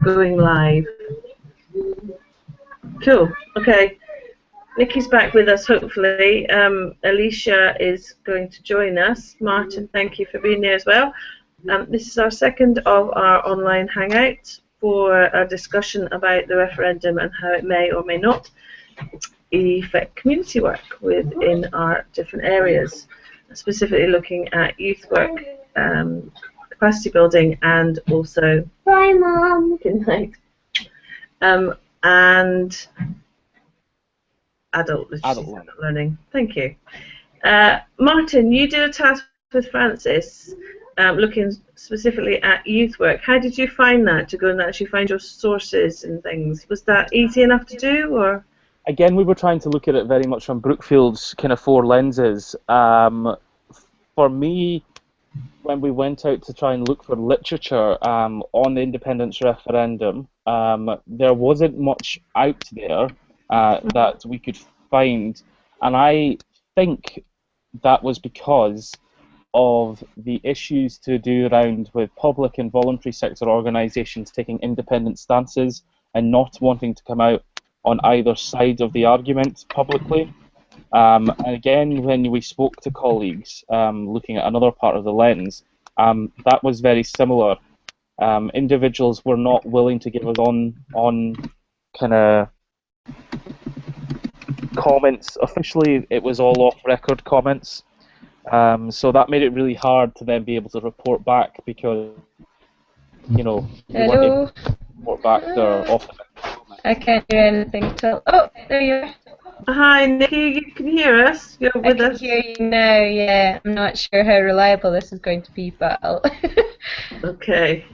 Going live. Cool. Okay. Vikki's back with us, hopefully. Elisha is going to join us. Martin, thank you for being there as well. This is our second of our online hangouts for a discussion about the referendum and how it may or may not affect community work within our different areas, specifically looking at youth work, capacity building, and also... Bye, Mum. Good night. And adult learning. Thank you. Martin, you did a task with Francis looking specifically at youth work. How did you find that, to go and actually find your sources and things? Was that easy enough to do, or...? Again, we were trying to look at it very much from Brookfield's kind of four lenses. For me, when we went out to try and look for literature on the independence referendum, there wasn't much out there that we could find, and I think that was because of the issues to do around with public and voluntary sector organisations taking independent stances and not wanting to come out on either side of the argument publicly. And again, when we spoke to colleagues looking at another part of the lens, that was very similar. Individuals were not willing to give us on kind of comments. Officially, it was all off-record comments. So that made it really hard to then be able to report back, because, you know, we weren't able to report back their off-the-record comments. I can't hear anything till... Oh, there you are. Hi, Nikki, you can hear us? You're with us? I can hear you now, yeah. I'm not sure how reliable this is going to be, but I'll... Okay.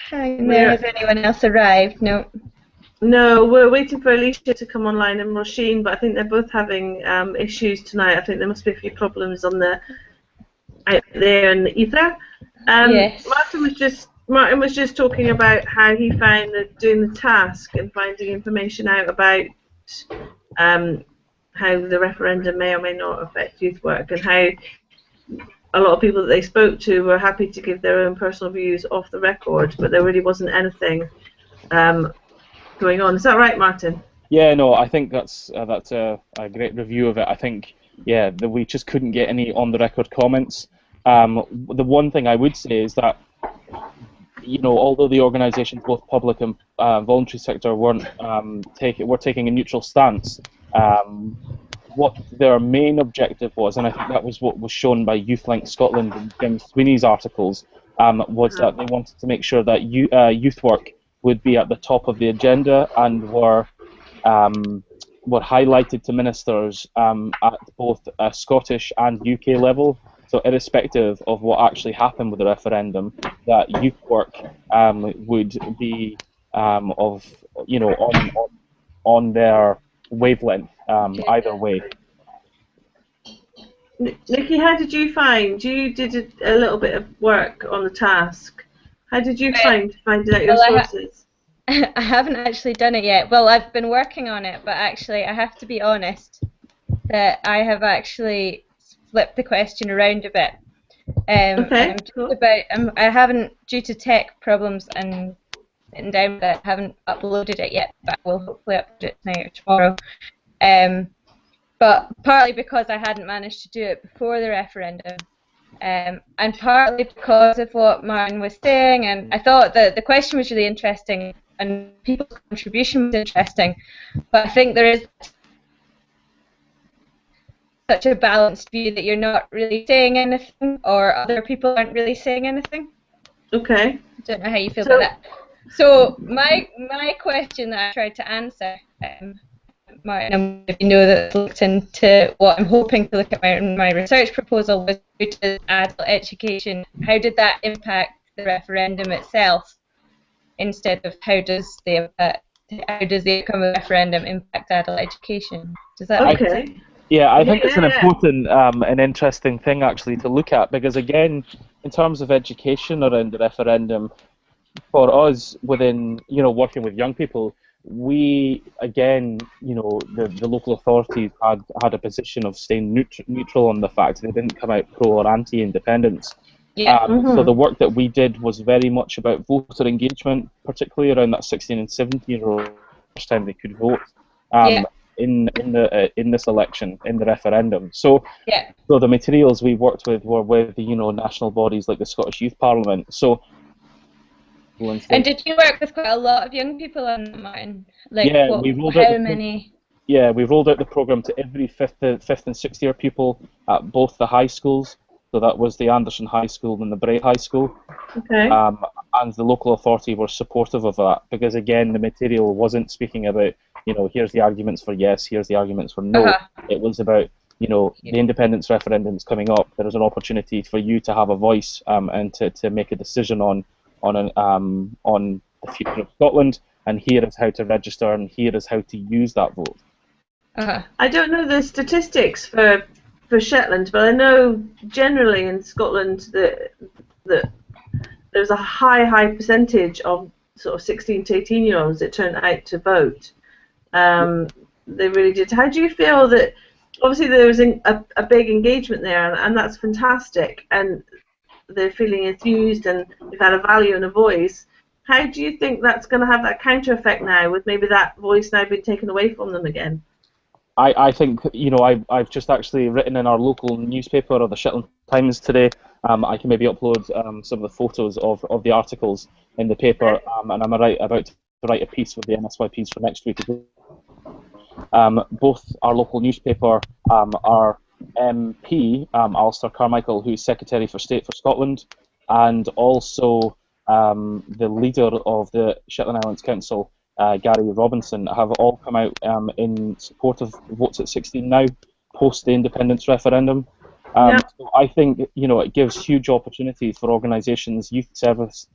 Hi there. Has anyone else arrived? No. No, we're waiting for Elisha to come online and Rosiin, but I think they're both having issues tonight. I think there must be a few problems on the out there in the ether. Yes. Martin was just talking about how he found doing the task and finding information out about how the referendum may or may not affect youth work, and how a lot of people that they spoke to were happy to give their own personal views off the record, but there really wasn't anything going on. Is that right, Martin? Yeah, no, I think that's a great review of it. I think, yeah, we just couldn't get any on-the-record comments. The one thing I would say is that, you know, although the organisations, both public and voluntary sector, were taking a neutral stance, what their main objective was, and I think that was what was shown by YouthLink Scotland and Jim Sweeney's articles, was that they wanted to make sure that youth work would be at the top of the agenda and were highlighted to ministers at both a Scottish and UK level. So irrespective of what actually happened with the referendum, that youth work would be on their wavelength either way. Nikki, how did you find? You did a little bit of work on the task. How did you find out your sources? I haven't actually done it yet. Well, I've been working on it, but actually I have to be honest that I have actually flipped the question around a bit. Okay. I haven't, due to tech problems and sitting down with it, haven't uploaded it yet, but I will hopefully upload it tonight or tomorrow. But partly because I hadn't managed to do it before the referendum, and partly because of what Martin was saying, and I thought that the question was really interesting and people's contribution was interesting, but I think there is such a balanced view that you're not really saying anything, or other people aren't really saying anything. Okay. I don't know how you feel about that. So my question that I tried to answer, Martin, if you know that it's looked into what I'm hoping to look at my research proposal, was due to adult education. How did that impact the referendum itself, instead of how does the outcome of the referendum impact adult education? Does that make sense? Yeah, I think it's an important and interesting thing actually to look at, because again, in terms of education around the referendum, for us within, working with young people, we, again, the local authorities had a position of staying neutral on the fact they didn't come out pro or anti-independence. Yeah. So the work that we did was very much about voter engagement, particularly around that 16 and 17-year-old first time they could vote Yeah. in this election, in the referendum. So Yeah. so the materials we worked with were with national bodies like the Scottish Youth Parliament. So And did you work with quite a lot of young people on that, Martin? Like, yeah, how many? Yeah, we rolled out the programme to every fifth and sixth year pupil at both the high schools. So that was the Anderson High School and the Bray High School. Okay. And the local authority were supportive of that because, again, the material wasn't speaking about, here's the arguments for yes, here's the arguments for no. It was about, the independence referendum's coming up. There is an opportunity for you to have a voice and to make a decision on the future of Scotland. And here is how to register, and here is how to use that vote. I don't know the statistics for Shetland, but I know generally in Scotland that there's a high percentage of sort of 16 to 18-year-olds that turned out to vote. They really did. How do you feel that? Obviously, there was a big engagement there, and that's fantastic. And they're feeling enthused, and they've had a value and a voice. How do you think that's going to have that counter effect now, with maybe that voice now being taken away from them again? I think, I've just actually written in our local newspaper, or the Shetland Times today. I can maybe upload some of the photos of the articles in the paper, and I'm about to write a piece with the MSYPs for next week. Both our local newspaper, our MP, Alistair Carmichael, who's Secretary for State for Scotland, and also the leader of the Shetland Islands Council, Gary Robinson, have all come out in support of votes at 16 now, post the independence referendum. So I think it gives huge opportunities for organisations, youth service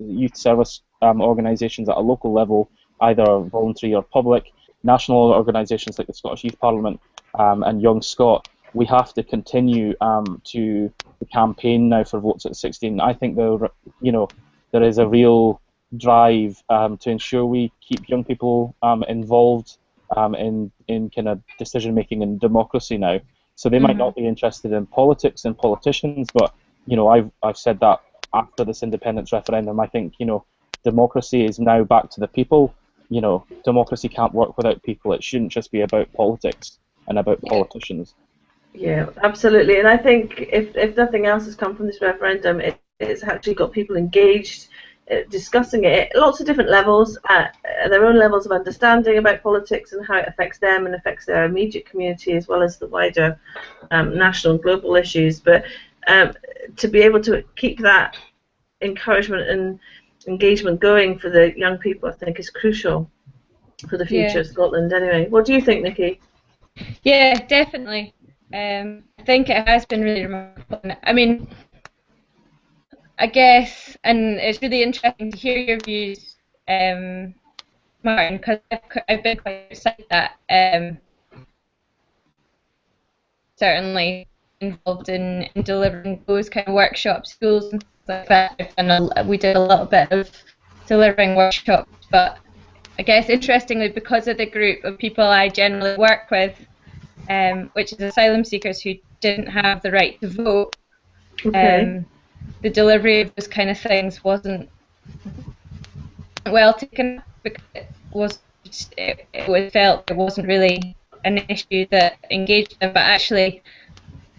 organisations at a local level, either voluntary or public, national organisations like the Scottish Youth Parliament and Young Scot. We have to continue to campaign now for votes at 16. I think there is a real drive to ensure we keep young people involved in kind of decision making and democracy now. So they might not be interested in politics and politicians, but I've said that after this independence referendum, I think democracy is now back to the people. Democracy can't work without people. It shouldn't just be about politics and about politicians. Yeah, absolutely. And I think if nothing else has come from this referendum, it's actually got people engaged, discussing it at lots of different levels, at their own levels of understanding about politics and how it affects them and affects their immediate community, as well as the wider national and global issues. But to be able to keep that encouragement and engagement going for the young people, I think, is crucial for the future of Scotland. Anyway, what do you think, Nikki? Yeah, definitely. I think it has been really remarkable. I mean, I guess, and it's really interesting to hear your views, Martin, because I've been quite excited that certainly involved in delivering those kind of workshops, schools and stuff like that. We did a little bit of delivering workshops, but I guess interestingly, because of the group of people I generally work with, which is asylum seekers who didn't have the right to vote, the delivery of those kind of things wasn't well taken because it was felt it wasn't really an issue that engaged them, but actually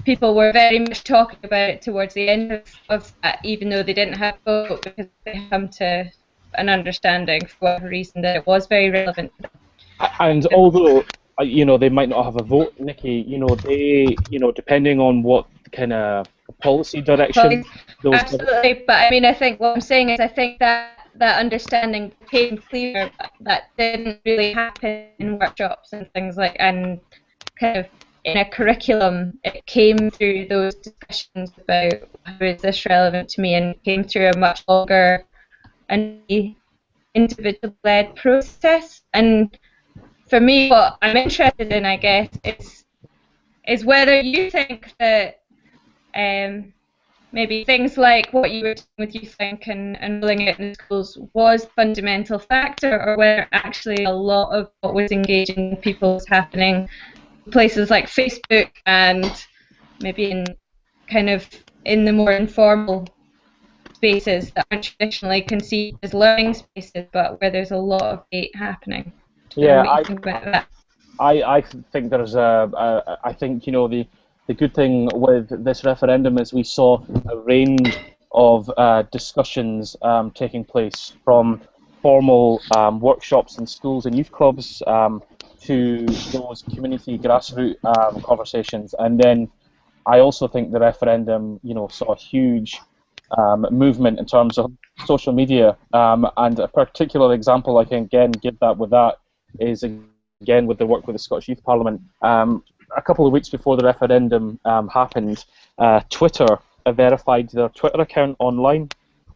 people were very much talking about it towards the end of that, even though they didn't have a vote, because they come to an understanding for whatever reason that it was very relevant. And although they might not have a vote, Nikki, they depending on what kind of policy direction. Absolutely, but I mean, I think what I'm saying is I think that understanding became clearer, but that didn't really happen in workshops and things like, and kind of in a curriculum. It came through those discussions about how is this relevant to me, and came through a much longer and individual-led process. And for me, what I'm interested in, I guess, is whether you think that maybe things like what you were doing with YouthLink and rolling it in schools was a fundamental factor, or whether actually a lot of what was engaging people was happening in places like Facebook and maybe in the more informal spaces that aren't traditionally conceived as learning spaces, but where there's a lot of debate happening. Yeah, What do you think about that? I think there's I think, you know, the good thing with this referendum is we saw a range of discussions taking place, from formal workshops in schools and youth clubs to those community grassroots conversations. And then I also think the referendum, you know, saw a huge movement in terms of social media. And a particular example I can again give that with that is again with the work with the Scottish Youth Parliament. A couple of weeks before the referendum happened, Twitter verified their Twitter account online,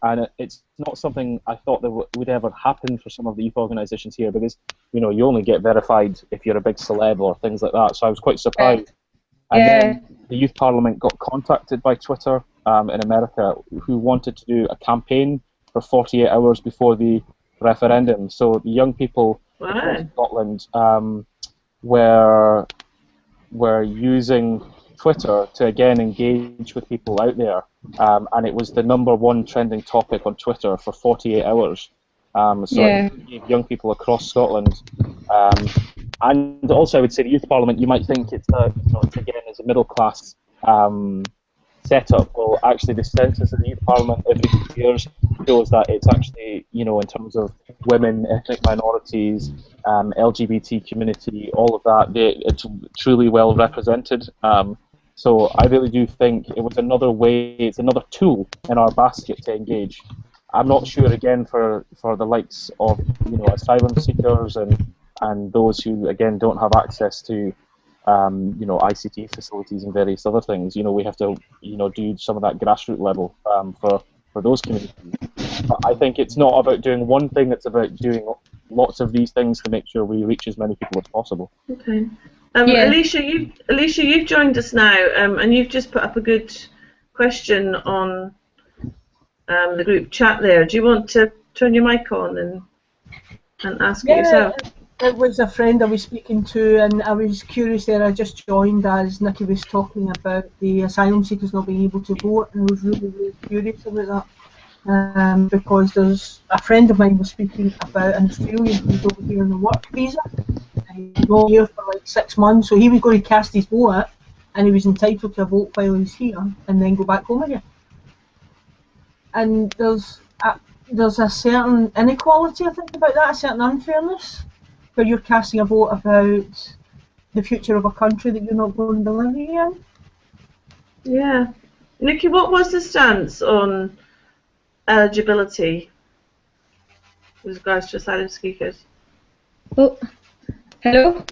and it's not something I thought that would ever happen for some of the youth organisations here, because, you know, you only get verified if you're a big celeb or things like that. So I was quite surprised. And then the Youth Parliament got contacted by Twitter in America, who wanted to do a campaign for 48 hours before the referendum. So the young people across Scotland were using Twitter to again engage with people out there, and it was the #1 trending topic on Twitter for 48 hours. It gave young people across Scotland. And also, I would say the Youth Parliament, you might think it's again as a middle class setup. Well, actually, the census of the Youth Parliament every 2 years shows that it's actually, you know, in terms of women, ethnic minorities, LGBT community, all of that, it's truly well represented. So I really do think it was another way, it's another tool in our basket to engage. I'm not sure, again, for the likes of, you know, asylum seekers and those who, again, don't have access to, you know, ICT facilities and various other things. You know, we have to, you know, do some of that grassroots level for those communities. But I think it's not about doing one thing, it's about doing lots of these things to make sure we reach as many people as possible. Okay. Elisha, you've joined us now, and you've just put up a good question on the group chat there. Do you want to turn your mic on and ask it yourself? It was a friend I was speaking to, and I was curious there. I just joined as Nikki was talking about the asylum seekers not being able to vote, and I was really, really curious about that. Because there's a friend of mine was speaking about an Australian who's over here on a work visa, and he's been here for like 6 months, so he was going to cast his vote, and he was entitled to a vote while he's here, and then go back home again. And there's a certain inequality, I think, about that, a certain unfairness, where you're casting a vote about the future of a country that you're not going to be living in. Yeah. Nikki, what was the stance on eligibility with regards to asylum seekers? Oh, hello?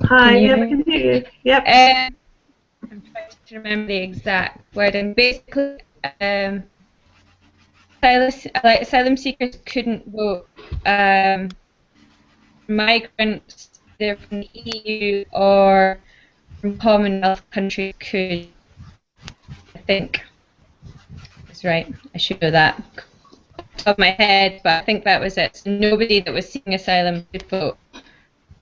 Hi, yeah, I can hear you. Yep. I'm trying to remember the exact wording. Basically, asylum seekers couldn't vote. Migrants, either from the EU or from Commonwealth countries, could. I think that's right. I should know that off the top of my head, but I think that was it. So nobody that was seeking asylum could vote.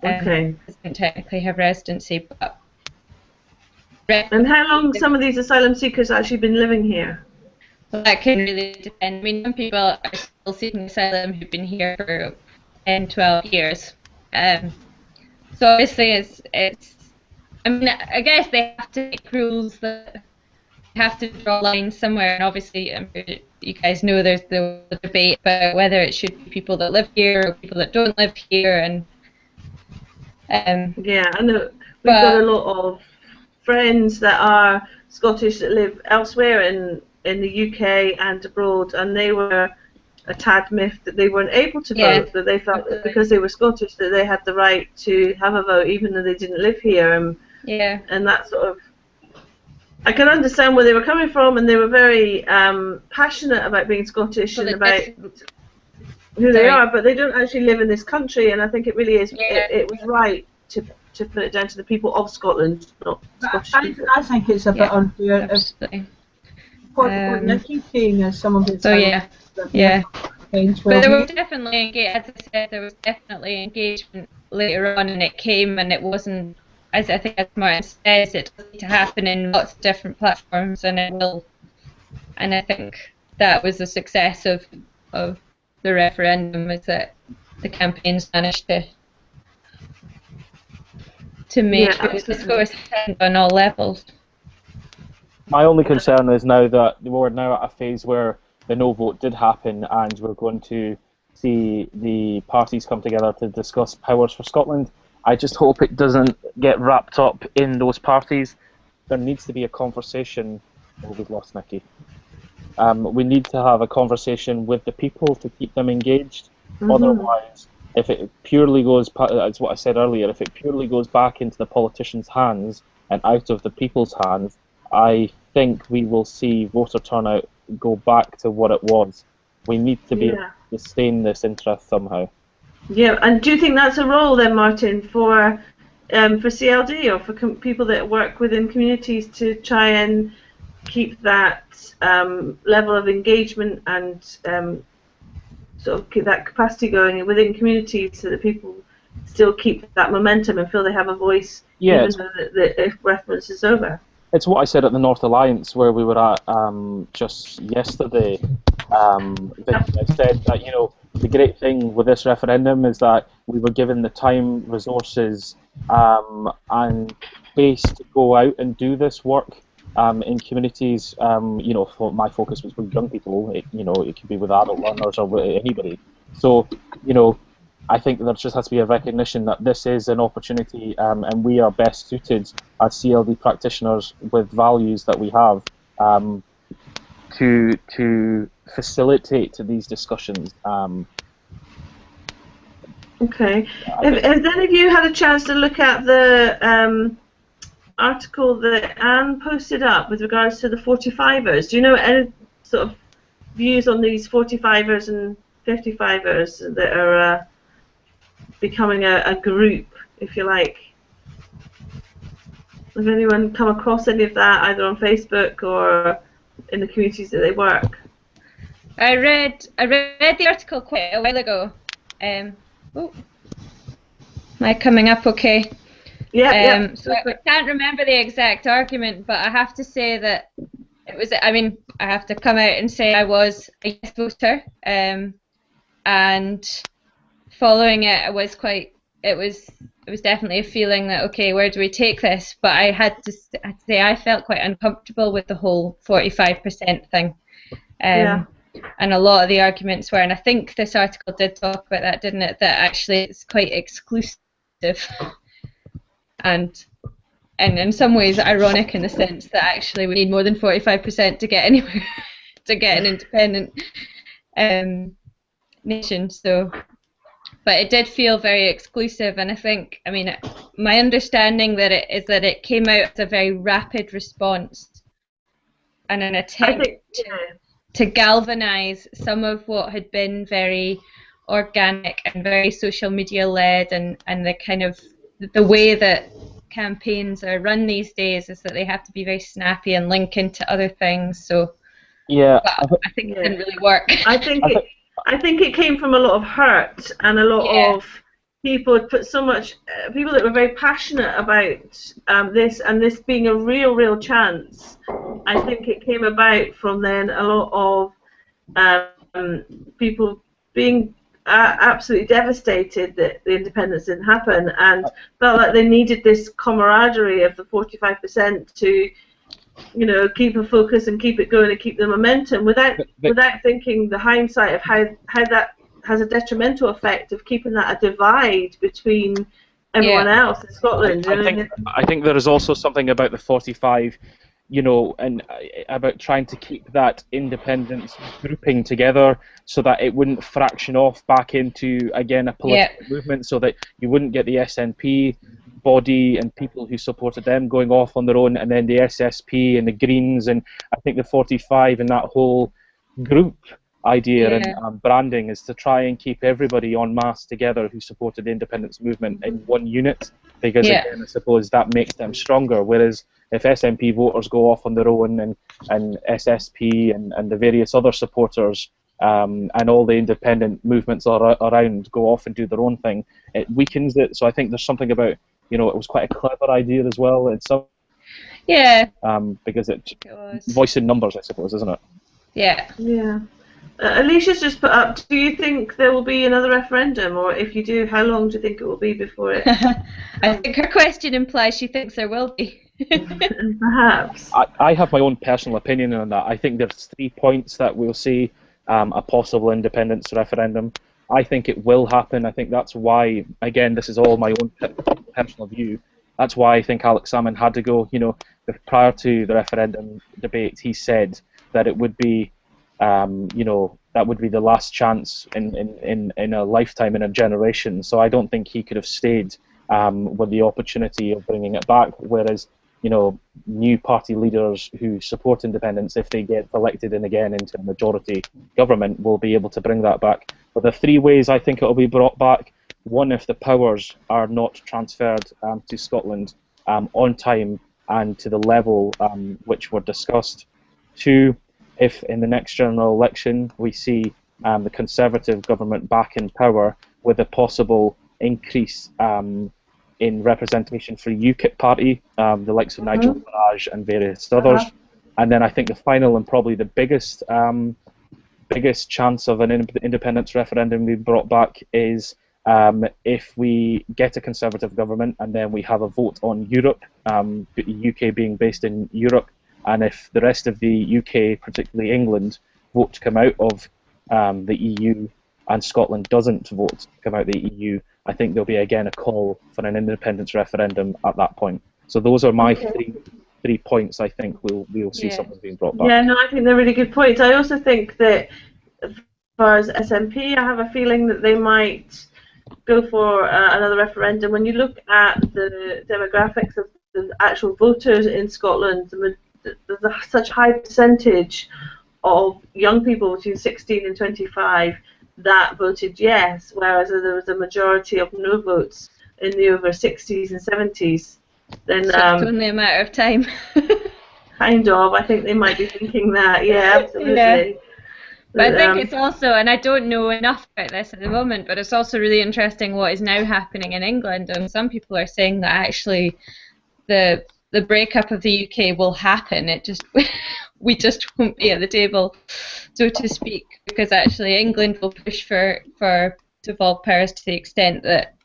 Okay. Doesn't technically have residency, but. And how long some of these asylum seekers actually been living here? Well, that can really depend. I mean, some people are still seeking asylum who've been here for 10, 12 years. So obviously it's I mean, I guess they have to make rules that have to draw lines somewhere, and obviously you guys know there's the debate about whether it should be people that live here or people that don't live here, and yeah, I know we've got a lot of friends that are Scottish that live elsewhere in the UK and abroad, and they were a tad miffed that they weren't able to vote, that they felt that because they were Scottish that they had the right to have a vote even though they didn't live here, and that sort of, I can understand where they were coming from, and they were very passionate about being Scottish and about who they are, but they don't actually live in this country, and I think it really is, it was right to put it down to the people of Scotland, not Scottish people. I think it's a bit unfair. What Nikki's saying is some of it's but there was definitely, as I said, there was definitely engagement later on, and it came, and it wasn't, as I think as Martin says, it does need to happen in lots of different platforms, and it will, and I think that was the success of the referendum, is that the campaigns managed to make Yeah, the discourse attend on all levels. My only concern is now that we're now at a phase where the no vote did happen, and we're going to see the parties come together to discuss powers for Scotland. I just hope it doesn't get wrapped up in those parties. There needs to be a conversation. Oh, we've lost Nikki. We need to have a conversation with the people to keep them engaged. Otherwise, if it purely goes, that's what I said earlier, if it purely goes back into the politicians' hands and out of the people's hands, I think we will see voter turnout go back to what it was. We need to be able to sustain this interest somehow. Yeah, and do you think that's a role then, Martin, for CLD or for people that work within communities to try and keep that level of engagement and sort of keep that capacity going within communities so that people still keep that momentum and feel they have a voice even though the reference is over? It's what I said at the North Alliance where we were at just yesterday. Vikki, I said that, you know, the great thing with this referendum is that we were given the time, resources, and space to go out and do this work in communities. You know, my focus was with young people. It could be with adult learners or with anybody. So, you know, I think there just has to be a recognition that this is an opportunity, and we are best suited as CLD practitioners with values that we have to facilitate these discussions. Okay. Has any of you had a chance to look at the article that Anne posted up with regards to the 45ers? Do you know any sort of views on these 45ers and 55ers that are becoming a group, if you like? Has anyone come across any of that, either on Facebook or in the communities that they work? I read the article quite a while ago. Am I coming up okay? Yeah. So I can't remember the exact argument, but I have to say that it was. I mean, I have to come out and say I was a yes voter, and following it, it was definitely a feeling that, okay, where do we take this? But I had to say I felt quite uncomfortable with the whole 45% thing. And a lot of the arguments were, and I think this article did talk about that, didn't it? That actually it's quite exclusive and in some ways ironic in the sense that actually we need more than 45% to get anywhere, to get an independent nation. So, but it did feel very exclusive, and I think, I mean, my understanding that it came out as a very rapid response and an attempt to galvanise some of what had been very organic and very social media led, and the kind of the way that campaigns are run these days is that they have to be very snappy and link into other things. So yeah, I think it didn't really work. I think it came from a lot of hurt and a lot of people had put so much people that were very passionate about this and this being a real chance. I think it came about from then a lot of people being absolutely devastated that the independence didn't happen and felt like they needed this camaraderie of the 45% to, you know, keep a focus and keep it going and keep the momentum without thinking the hindsight of how that has a detrimental effect of keeping that a divide between everyone else in Scotland. I think there is also something about the 45, you know, and about trying to keep that independence grouping together so that it wouldn't fraction off back into, again, a political movement, so that you wouldn't get the SNP body and people who supported them going off on their own, and then the SSP and the Greens, and I think the 45 and that whole group idea and branding is to try and keep everybody en masse together who supported the independence movement in one unit, because again, I suppose that makes them stronger, whereas if SNP voters go off on their own and SSP and the various other supporters and all the independent movements around go off and do their own thing, it weakens it. So I think there's something about, you know, it was quite a clever idea as well in some because it voice in numbers, I suppose, isn't it? Yeah. Yeah. Alicia's just put up, do you think there will be another referendum, or if you do, how long do you think it will be before it? I think her question implies she thinks there will be. Perhaps. I have my own personal opinion on that. I think there's 3 points that we'll see a possible independence referendum. I think it will happen. I think that's why, again, this is all my own personal view. That's why I think Alex Salmond had to go. You know, prior to the referendum debate, he said that it would be, you know, that would be the last chance in a lifetime, in a generation. So I don't think he could have stayed with the opportunity of bringing it back. Whereas, you know, new party leaders who support independence, if they get elected in again into a majority government, will be able to bring that back. But the 3 ways I think it will be brought back: one, if the powers are not transferred to Scotland on time and to the level which were discussed; 2, if in the next general election we see the Conservative government back in power with a possible increase in representation for UKIP party, the likes of Nigel Farage and various others. And then I think the final and probably the biggest chance of an independence referendum being brought back is if we get a Conservative government and then we have a vote on Europe, UK being based in Europe, and if the rest of the UK, particularly England, vote to come out of the EU and Scotland doesn't vote to come out of the EU, I think there'll be again a call for an independence referendum at that point. So those are my three points. I think we'll see something being brought back. Yeah, no, I think they're really good points. I also think that as far as SNP, I have a feeling that they might go for another referendum. When you look at the demographics of the actual voters in Scotland, there's such a high percentage of young people between 16 and 25 that voted yes, whereas there was a majority of no votes in the over 60s and 70s. Then So it's only a matter of time. kind of, I think they might be thinking that. Yeah, absolutely. Yeah. But I think it's also, and I don't know enough about this at the moment, but it's also really interesting what is now happening in England. And some people are saying that actually the breakup of the UK will happen. It just we just won't be at the table, so to speak, because actually England will push for devolved powers to the extent that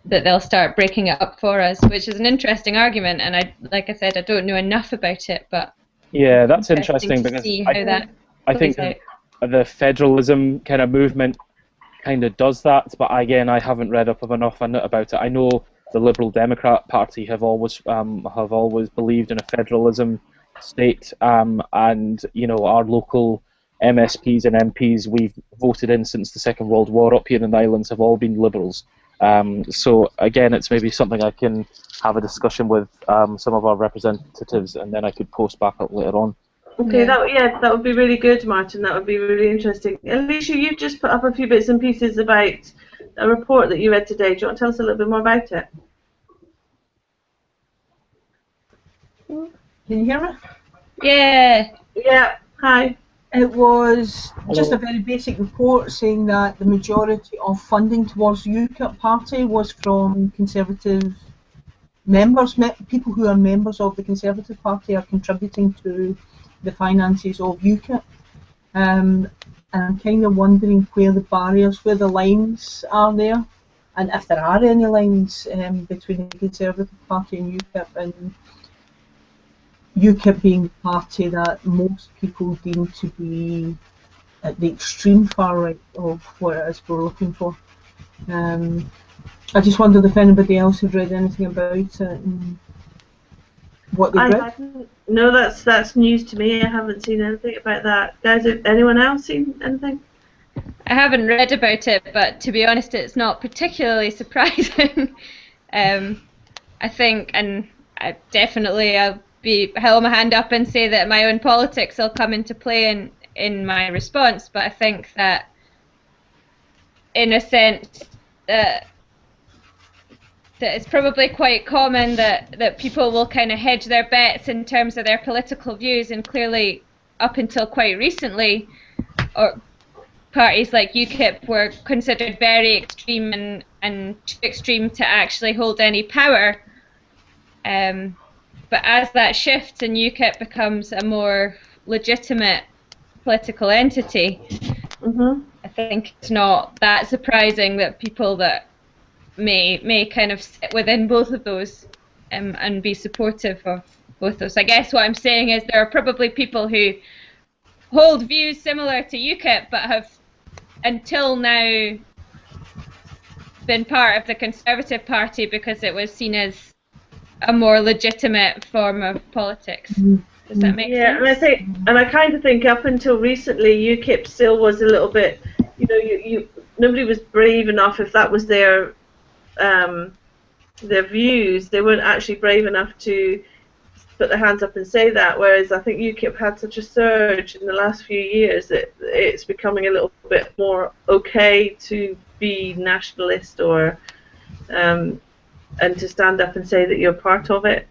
they'll start breaking it up for us, which is an interesting argument. And like I said, I don't know enough about it, but yeah, that's interesting because I think the federalism kind of movement kind of does that, but again, I haven't read up enough about it. I know the Liberal Democrat Party have always believed in a federalism state, and you know, our local MSPs and MPs we've voted in since the Second World War up here in the islands have all been Liberals. So again, it's maybe something I can have a discussion with some of our representatives, and then I could post back up later on. Okay, that would be really good, Martin. That would be really interesting. Elisha, you've just put up a few bits and pieces about a report that you read today. Do you want to tell us a little bit more about it? Can you hear me? Yeah. Yeah. Hi. It was just a very basic report saying that the majority of funding towards the UKIP party was from Conservative members. People who are members of the Conservative Party are contributing to the finances of UKIP. And I'm kind of wondering where the barriers, where the lines are there, and if there are any lines between the Conservative Party and UKIP, and UKIP being the party that most people deem to be at the extreme far right of what it is we're looking for. I just wondered if anybody else had read anything about it and what they read. No, that's news to me. I haven't seen anything about that. Guys, have anyone else seen anything? I haven't read about it, but to be honest, it's not particularly surprising. I think, and I'll hold my hand up and say that my own politics will come into play in my response, but I think that, in a sense, that it's probably quite common that people will kind of hedge their bets in terms of their political views, and clearly up until quite recently, or parties like UKIP were considered very extreme and too extreme to actually hold any power. But as that shifts and UKIP becomes a more legitimate political entity, I think it's not that surprising that people that may kind of sit within both of those and be supportive of both those. I guess what I'm saying is there are probably people who hold views similar to UKIP but have until now been part of the Conservative Party because it was seen as a more legitimate form of politics. Does that make sense? Yeah, and I kind of think up until recently, UKIP still was a little bit, nobody was brave enough if that was their views. They weren't actually brave enough to put their hands up and say that. Whereas I think UKIP had such a surge in the last few years that it's becoming a little bit more okay to be nationalist or and to stand up and say that you're part of it.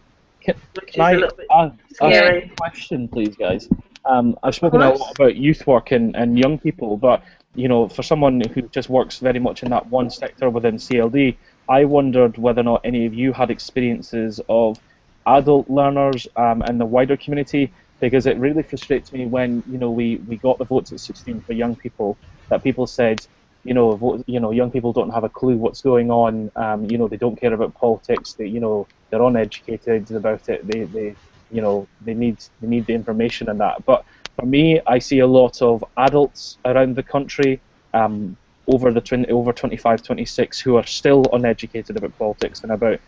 Which is a little bit scary. Ask a question, please, guys. I've spoken a lot about youth work and young people, but for someone who just works very much in that one sector within CLD, I wondered whether or not any of you had experiences of adult learners in the wider community, because it really frustrates me when we got the votes at 16 for young people, that people said young people don't have a clue what's going on. They don't care about politics. They're uneducated about it. They need the information and that. But for me, I see a lot of adults around the country, over 25, 26, who are still uneducated about politics and about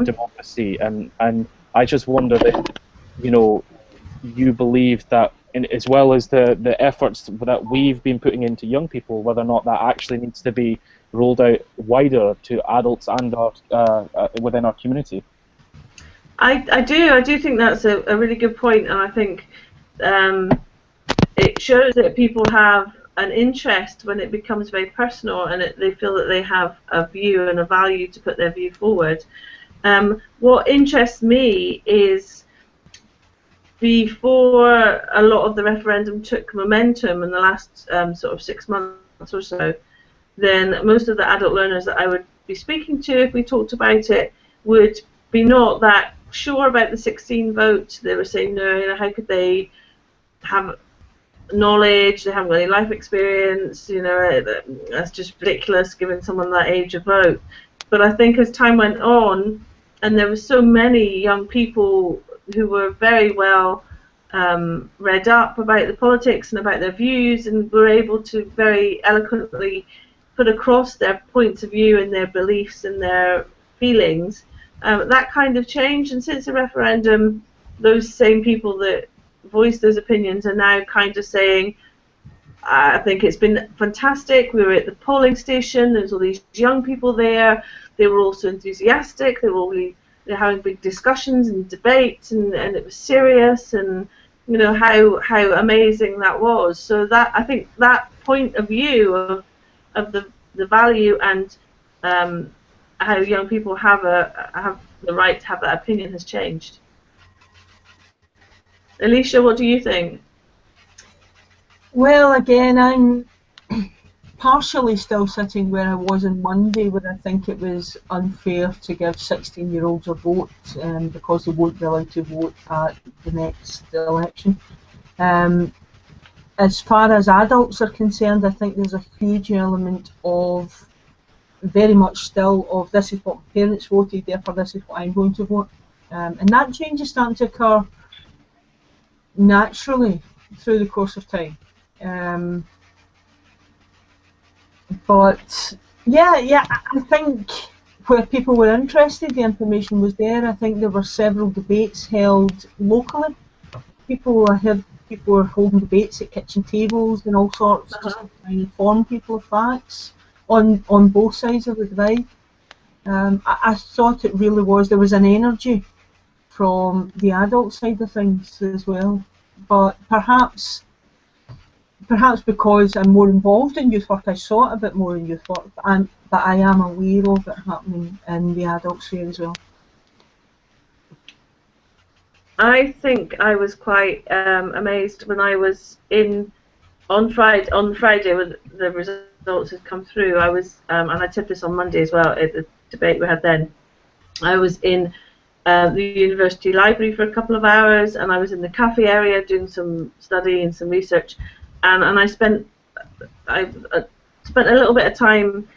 democracy. And I just wonder if you believe that, as well as the efforts that we've been putting into young people, whether or not that actually needs to be rolled out wider to adults and within our community. I do think that's a really good point, and I think it shows that people have an interest when it becomes very personal and they feel that they have a view and a value to put their view forward. What interests me is, before a lot of the referendum took momentum in the last sort of 6 months or so, then most of the adult learners that I would be speaking to, if we talked about it, would be not that sure about the 16 vote. They were saying, no, how could they have knowledge? They haven't got any life experience. That's just ridiculous giving someone that age a vote. But I think as time went on, and there were so many young people who were very well read up about the politics and about their views, and were able to very eloquently put across their points of view and their beliefs and their feelings, that kind of change. And since the referendum, those same people that voiced those opinions are now kind of saying, I think it's been fantastic. We were at the polling station, there's all these young people there, they were also enthusiastic, they were all really, they're having big discussions and debates, and it was serious, and how amazing that was. So that, I think that point of view of the value and how young people have the right to have that opinion has changed. Elisha, what do you think? Well, again, I'm partially still sitting where I was on Monday, where I think it was unfair to give 16-year-olds a vote because they won't be allowed to vote at the next election. As far as adults are concerned, I think there's a huge element of, very much still, of this is what my parents voted, therefore this is what I'm going to vote. And that change is starting to occur naturally through the course of time. But yeah, I think where people were interested, the information was there. I think there were several debates held locally. I heard people were holding debates at kitchen tables and all sorts, just to try and inform people of facts on both sides of the divide. I thought it really was, there was an energy from the adult side of things as well. But perhaps because I'm more involved in youth work, I saw it a bit more in youth work, but I am aware of it happening in the adult sphere as well. I think I was quite amazed when I was on Friday when the results had come through. I was, and I tipped this on Monday as well at the debate we had then. I was in the university library for a couple of hours, and I was in the cafe area doing some study and some research. and I spent a little bit of time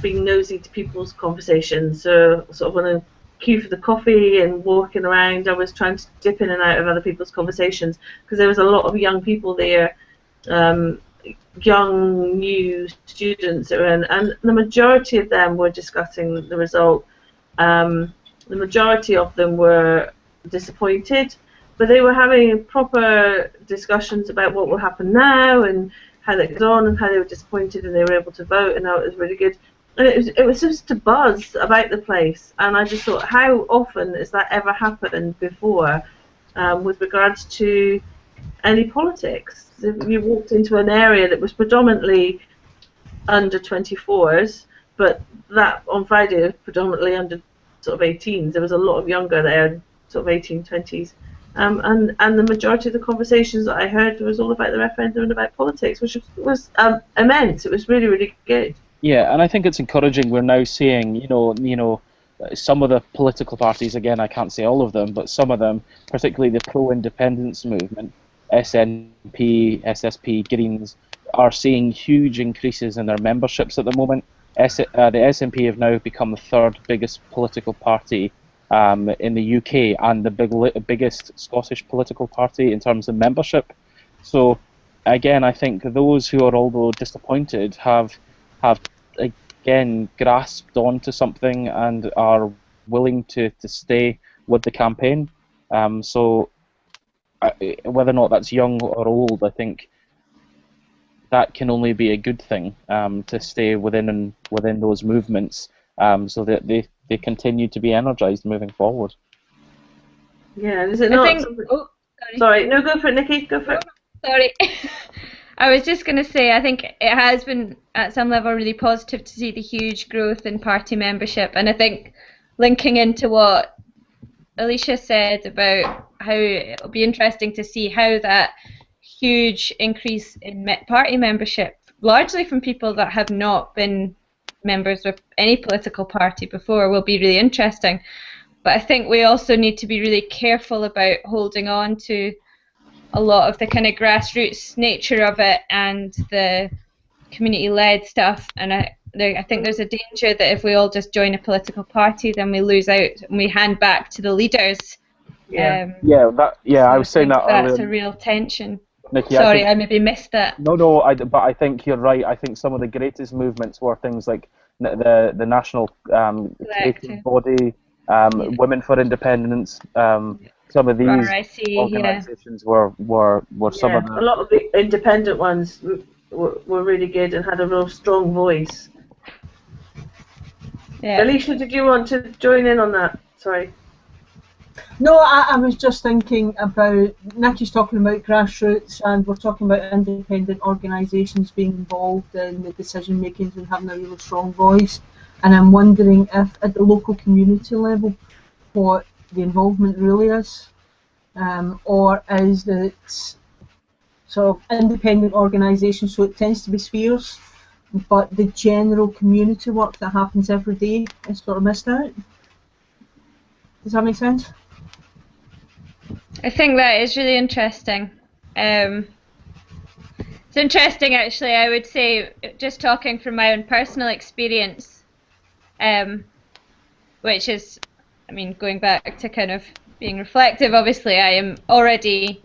being nosy to people's conversations. So sort of when I queue for the coffee and walking around, I was trying to dip in and out of other people's conversations because there was a lot of young people there, young new students that were in, and the majority of them were discussing the result. The majority of them were disappointed, but they were having proper discussions about what will happen now and how that goes on and how they were disappointed and they were able to vote and how it was really good. And it was just a buzz about the place, and I just thought, how often has that ever happened before with regards to any politics? You walked into an area that was predominantly under 24s, but that on Friday was predominantly under sort of 18s. There was a lot of younger there, sort of 18, 20s. And the majority of the conversations that I heard was all about the referendum and about politics, which was immense. It was really, really good. Yeah, and I think it's encouraging. We're now seeing, some of the political parties, again, I can't say all of them, but some of them, particularly the pro-independence movement, SNP, SSP, Greens, are seeing huge increases in their memberships at the moment. The SNP have now become the third biggest political party in the UK and the biggest Scottish political party in terms of membership. So, again, I think those who are although disappointed have again grasped onto something and are willing to stay with the campaign. So whether or not that's young or old, I think that can only be a good thing, to stay within those movements, so that they continue to be energized moving forward. Yeah, is it not? Sorry, no, go for it, Nikki. Go for it. Sorry. I was just going to say, I think it has been, at some level, really positive to see the huge growth in party membership. And I think linking into what Elisha said about how it'll be interesting to see how that huge increase in party membership, largely from people that have not been members of any political party before, will be really interesting. But I think we also need to be really careful about holding on to a lot of the kind of grassroots nature of it and the community-led stuff, and I think there's a danger that if we all just join a political party, then we lose out and we hand back to the leaders. I was saying that earlier. That's a real tension. Nikki, sorry, I maybe missed that. No, but I think you're right. I think some of the greatest movements were things like the national body, Women for Independence. Some of these organisations were some of them. A lot of the independent ones were really good and had a real strong voice. Yeah. Elisha, did you want to join in on that? Sorry. No, I was just thinking about, Nikki's talking about grassroots, and we're talking about independent organisations being involved in the decision making and having a really strong voice. And I'm wondering if at the local community level, what the involvement really is, or is that sort of independent organisations, so it tends to be spheres, but the general community work that happens every day is sort of missed out. Does that make sense? I think that is really interesting. It's interesting, actually. I would say, just talking from my own personal experience, which is, I mean, going back to kind of being reflective, obviously I am already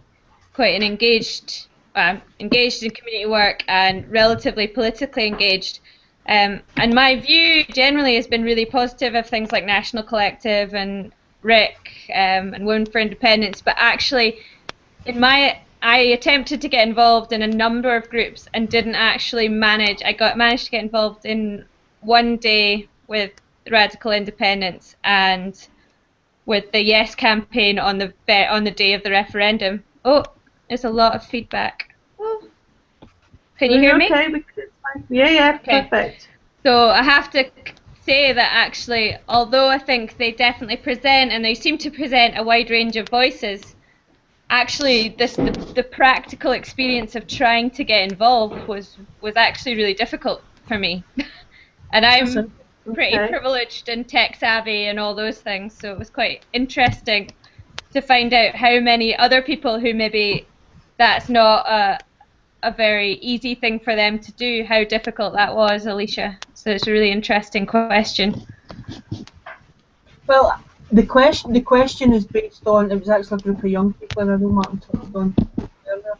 quite an engaged in community work and relatively politically engaged. And my view generally has been really positive of things like National Collective and RIC and Women for Independence, but actually I attempted to get involved in a number of groups and didn't actually manage. I managed to get involved in one day with Radical Independence and with the Yes campaign on the day of the referendum. Oh, there's a lot of feedback. Oh. Can you hear me? Okay, yeah, okay. Perfect. So I have to say that actually, although I think they definitely present, and they seem to present a wide range of voices, actually the practical experience of trying to get involved was actually really difficult for me. And I'm pretty privileged and tech savvy and all those things, so it was quite interesting to find out how many other people who maybe that's not a very easy thing for them to do, how difficult that was, Elisha. So it's a really interesting question. Well, the question is based on, it was actually a group of young people, and I know Martin touched on earlier,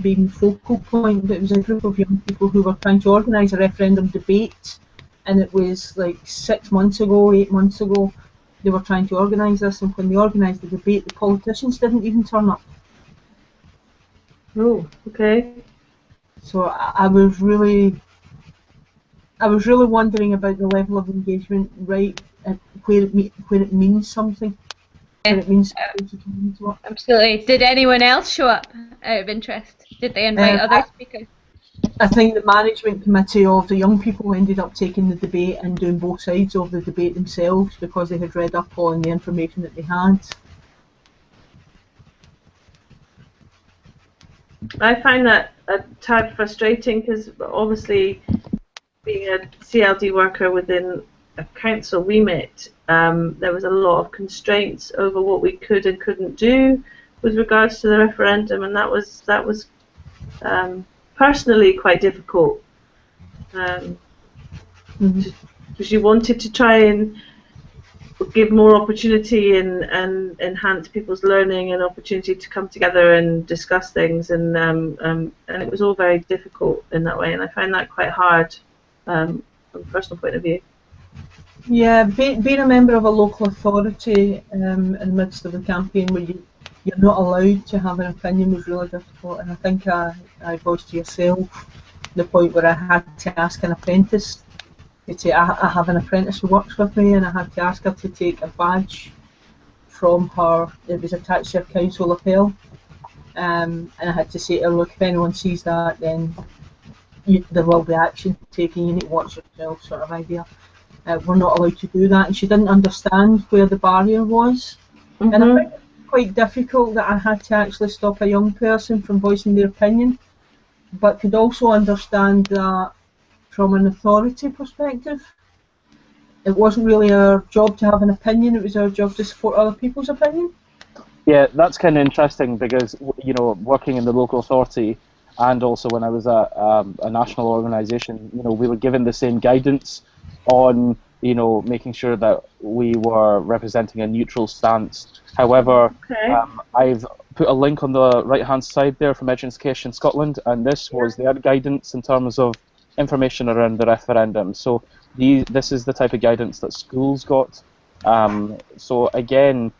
being the focal point, but it was a group of young people who were trying to organise a referendum debate, and it was like 6 months ago, 8 months ago, they were trying to organise this, and when they organised the debate, the politicians didn't even turn up. Oh, okay. So I was really wondering about the level of engagement, right, where it means something, where it means something to come into it. Absolutely. Did anyone else show up out of interest? Did they invite other speakers? I think the management committee of the young people ended up taking the debate and doing both sides of the debate themselves because they had read up on the information that they had. I find that a tad frustrating because obviously being a CLD worker within a council remit, there was a lot of constraints over what we could and couldn't do with regards to the referendum, and that was personally quite difficult because you wanted to try and give more opportunity and enhance people's learning and opportunity to come together and discuss things, and it was all very difficult in that way, and I find that quite hard from a personal point of view. Yeah, being a member of a local authority in the midst of the campaign where you're not allowed to have an opinion was really difficult, and I think I voiced to yourself the point where I had to ask an apprentice. I have an apprentice who works with me, and I had to ask her to take a badge from her. It was attached to her council lapel, and I had to say to her, look, if anyone sees that, then there will be action taken. You need to watch yourself, sort of idea. We're not allowed to do that, and she didn't understand where the barrier was. And I think it's quite difficult that I had to actually stop a young person from voicing their opinion, but could also understand that from an authority perspective, it wasn't really our job to have an opinion, it was our job to support other people's opinion. Yeah, that's kind of interesting because, you know, working in the local authority and also when I was at a national organisation, you know, we were given the same guidance on, you know, making sure that we were representing a neutral stance. However, I've put a link on the right-hand side there from Education Scotland, and this was their guidance in terms of information around the referendum. So this is the type of guidance that schools got. So again,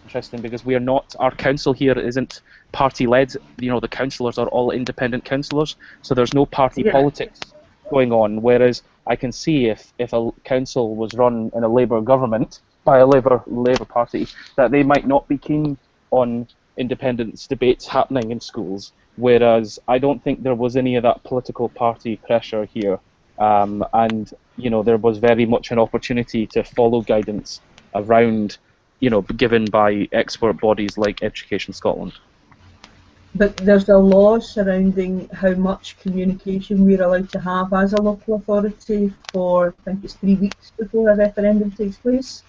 interesting because we are not, our council here isn't party led. You know, the councillors are all independent councillors, so there's no party politics going on. Whereas I can see if a council was run in a Labour government by a Labour Party, that they might not be keen on independence debates happening in schools. Whereas I don't think there was any of that political party pressure here, and you know, there was very much an opportunity to follow guidance around, you know, given by expert bodies like Education Scotland. But there's a law surrounding how much communication we're allowed to have as a local authority for, I think it's 3 weeks before a referendum takes place.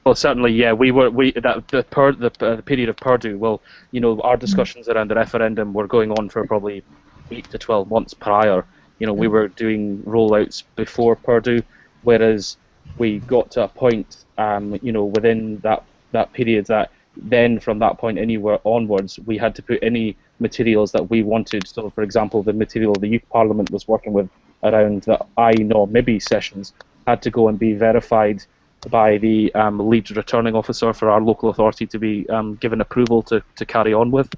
Well, certainly, yeah. The period of Purdue. Well, you know, our discussions around the referendum were going on for probably 8 to 12 months prior. You know, we were doing rollouts before Purdue, whereas we got to a point, you know, within that period that then from that point anywhere onwards, we had to put any materials that we wanted. So, for example, the material the Youth Parliament was working with around the I-NO-MIBI sessions had to go and be verified by the lead returning officer for our local authority to be given approval to carry on with.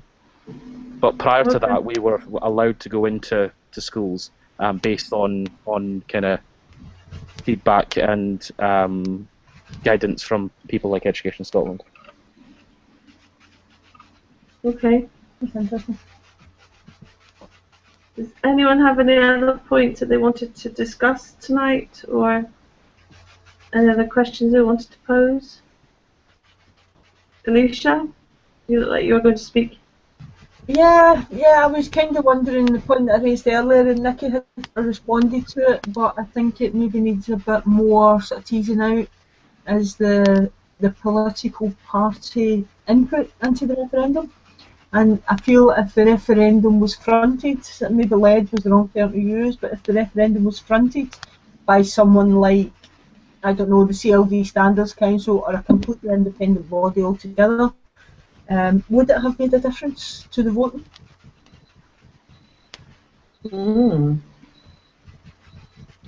But prior to that, we were allowed to go into schools based on kind of feedback and guidance from people like Education Scotland. Okay. That's interesting. Does anyone have any other points that they wanted to discuss tonight, or any other questions they wanted to pose? Elisha, you look like you were going to speak. Yeah, I was kind of wondering the point that I raised earlier, and Nikki had responded to it, but I think it maybe needs a bit more sort of teasing out as the political party input into the referendum. And I feel if the referendum was fronted, maybe led was the wrong term to use, but if the referendum was fronted by someone like, I don't know, the CLD Standards Council or a completely independent body altogether, would it have made a difference to the voting? If there was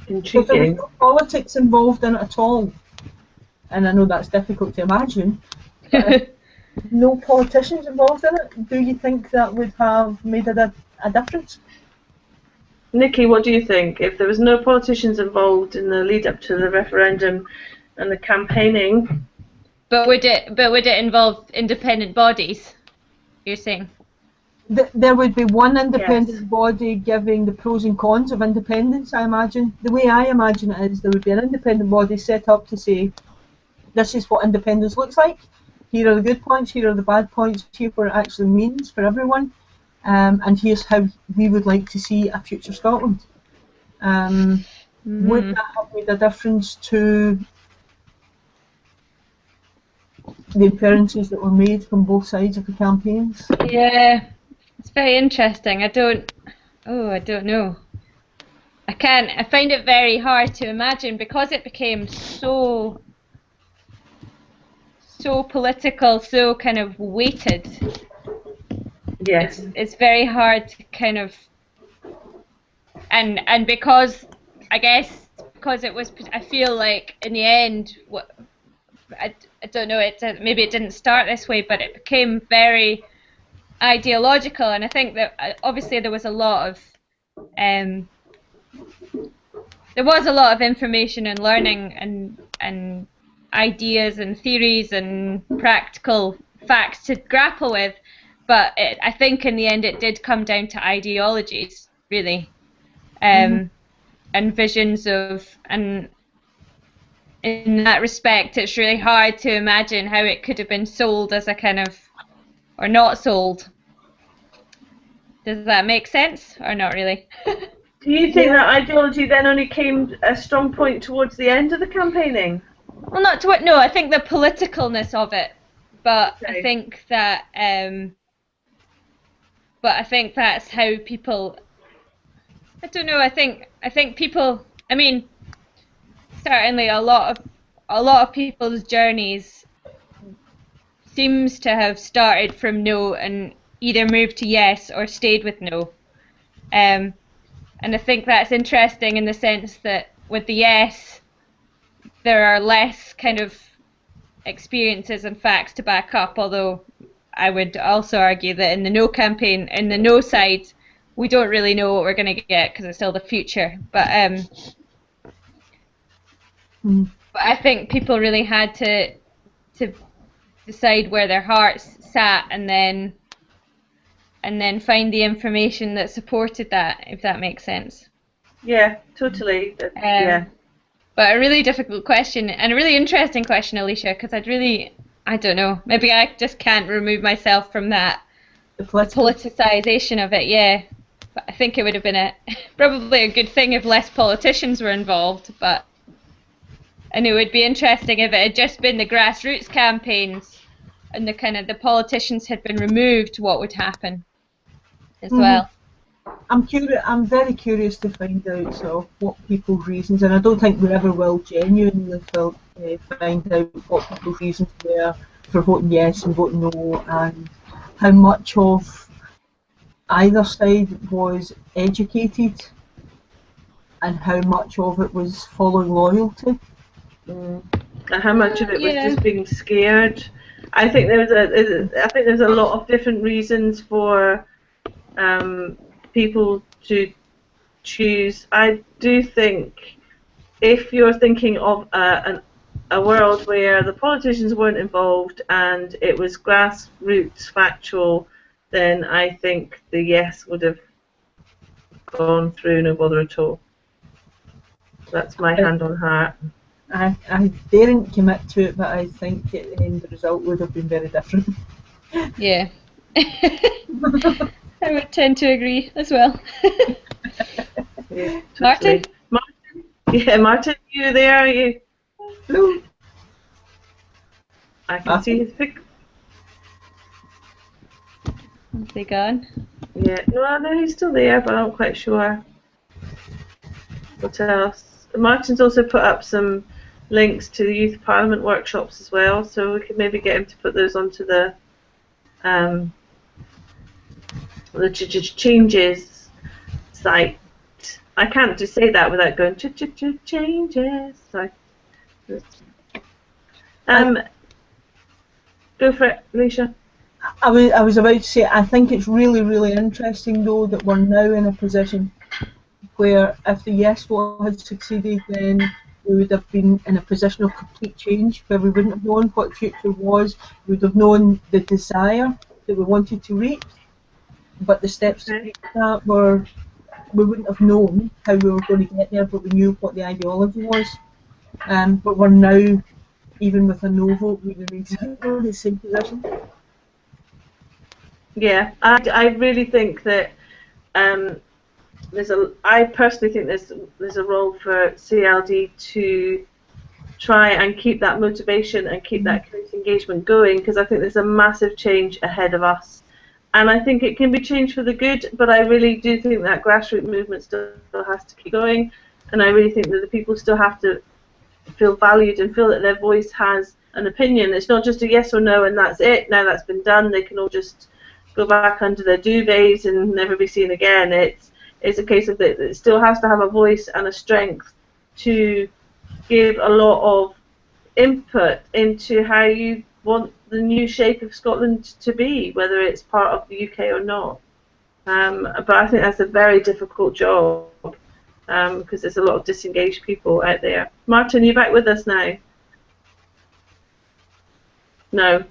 Intriguing. no politics involved in it at all, and I know that's difficult to imagine, but if no politicians involved in it, do you think that would have made a difference? Nikki, what do you think? If there was no politicians involved in the lead up to the referendum and the campaigning, But would it involve independent bodies? You're saying? There would be one independent Yes. body giving the pros and cons of independence, I imagine. The way I imagine it is there would be an independent body set up to say, this is what independence looks like, here are the good points, here are the bad points, here what it actually means for everyone, and here's how we would like to see a future Scotland. Would that have made a difference to the appearances that were made from both sides of the campaigns? Yeah, it's very interesting. I don't know. I find it very hard to imagine because it became so political, so kind of weighted. yes. It's very hard to kind of, and because, I guess, because it was, I feel like in the end, I don't know, maybe it didn't start this way, but it became very ideological, and I think that obviously there was a lot of information and learning and ideas and theories and practical facts to grapple with, but I think in the end it did come down to ideologies, really, and visions of, and in that respect it's really hard to imagine how it could have been sold as a kind of, or not sold. Does that make sense or not really? Do you think that ideology then only came a strong point towards the end of the campaigning? Well, not to what. No, I think the politicalness of it, but Okay. I think that, but I think that's how people. I don't know. I think people. I mean, certainly a lot of people's journeys seems to have started from no and either moved to yes or stayed with no. And I think that's interesting in the sense that with the yes, there are less kind of experiences and facts to back up, although I would also argue that in the no campaign, in the no side, we don't really know what we're going to get because it's still the future. But I think people really had to decide where their hearts sat and then find the information that supported that, if that makes sense. Yeah, totally. Yeah. But a really difficult question and a really interesting question, Elisha, because I don't know, maybe I just can't remove myself from that politicization of it, yeah. But I think it would have been probably a good thing if less politicians were involved, and it would be interesting if it had just been the grassroots campaigns and the politicians had been removed, what would happen as well. I'm very curious to find out what people's reasons, and I don't think we ever will genuinely find out what people's reasons were for voting yes and voting no, and how much of either side was educated and how much of it was following loyalty. And how much of it was just being scared. I think there's a lot of different reasons for people to choose. I do think if you're thinking of a world where the politicians weren't involved and it was grassroots factual, then I think the yes would have gone through, no bother at all. That's my hand on heart. I daren't commit to it, but I think at the end the result would have been very different. Yeah. I would tend to agree as well. Yeah, Martin? Martin? Yeah, Martin, you there? Are you? Hello. I can see his pic. Is he gone? Yeah, no, he's still there, but I'm not quite sure. What else? Martin's also put up some links to the Youth Parliament workshops as well, so we could maybe get him to put those onto the changes site. I can't just say that without going changes. Sorry. Go for it, Elisha. I was about to say, I think it's really, really interesting though that we're now in a position where if the yes vote had succeeded, then we would have been in a position of complete change where we wouldn't have known what the future was. We would have known the desire that we wanted to reach, but the steps to reach that were, we wouldn't have known how we were going to get there, but we knew what the ideology was. But we're now, even with a no vote, we're in exactly the same position. Yeah, I really think that I personally think there's a role for CLD to try and keep that motivation and keep that community engagement going, because I think there's a massive change ahead of us, and I think it can be changed for the good. But I really do think that grassroots movement still has to keep going, and I really think that the people still have to feel valued and feel that their voice has an opinion. It's not just a yes or no and that's it. Now that's been done, they can all just go back under their duvets and never be seen again. It's a case of that it still has to have a voice and a strength to give a lot of input into how you want the new shape of Scotland to be, whether it's part of the UK or not. But I think that's a very difficult job because there's a lot of disengaged people out there. Martin, you back with us now? No.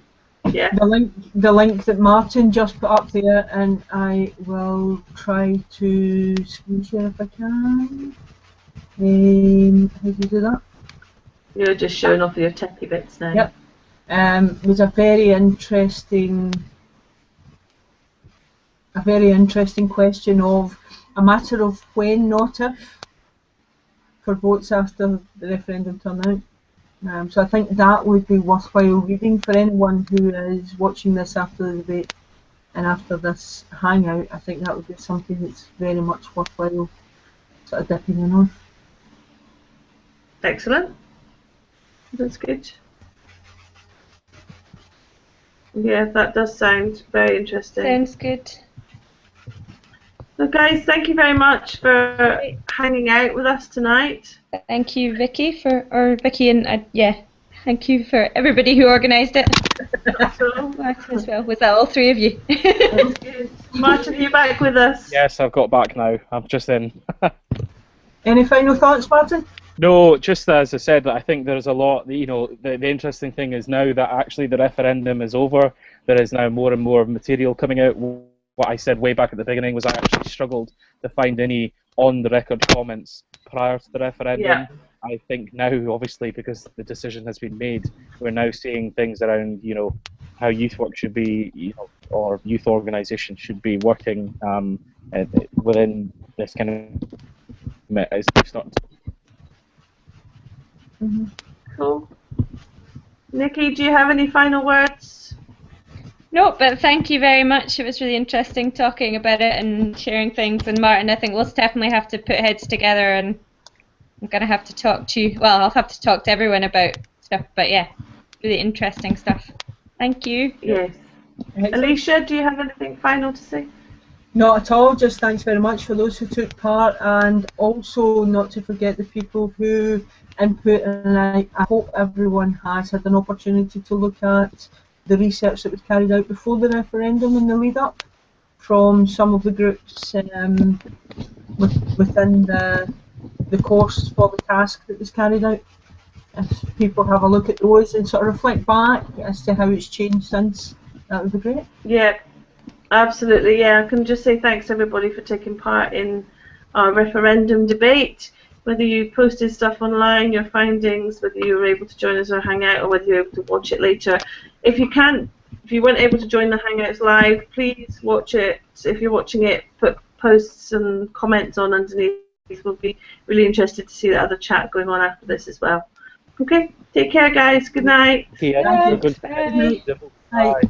Yeah. The link that Martin just put up there, and I will try to screen share if I can. How do you do that? You're just showing off your techie bits now. Yep. Was a very interesting question of a matter of when, not if, for votes after the referendum turnout. So I think that would be worthwhile reading for anyone who is watching this after the debate and after this hangout. I think that would be something that's very much worthwhile sort of dipping in on. Excellent. That's good. Yeah, that does sound very interesting. Sounds good. So guys, thank you very much for hanging out with us tonight. Thank you, Vikki, Vikki and thank you for everybody who organised it. Martin as well. Was that all three of you? That's good. Martin, are you back with us? Yes, I've got back now. I'm just in. Any final thoughts, Martin? No, just as I said, I think there's a lot, the interesting thing is now that actually the referendum is over, there is now more and more material coming out. What I said way back at the beginning was I actually struggled to find any on-the-record comments prior to the referendum. Yeah. I think now, obviously, because the decision has been made, we're now seeing things around, how youth work should be, or youth organisations should be working within this kind of as we start. Mm-hmm. Cool. Nikki, do you have any final words? No, but thank you very much. It was really interesting talking about it and sharing things. And Martin, I think we'll definitely have to put heads together, and I'm going to have to talk to you. Well, I'll have to talk to everyone about stuff, but yeah, really interesting stuff. Thank you. Yes. Elisha, do you have anything final to say? Not at all, just thanks very much for those who took part, and also not to forget the people who input, and I hope everyone has had an opportunity to look at the research that was carried out before the referendum and the lead up from some of the groups within the course for the task that was carried out. If people have a look at those and sort of reflect back as to how it's changed since, that would be great. Yeah, absolutely. Yeah, I can just say thanks everybody for taking part in our referendum debate. Whether you posted stuff online, your findings, whether you were able to join us or hang out, or whether you're able to watch it later. If you weren't able to join the Hangouts live, please watch it. If you're watching it, put posts and comments on underneath. We'll be really interested to see the other chat going on after this as well. Okay, take care guys, good night. Yeah, Bye. Bye.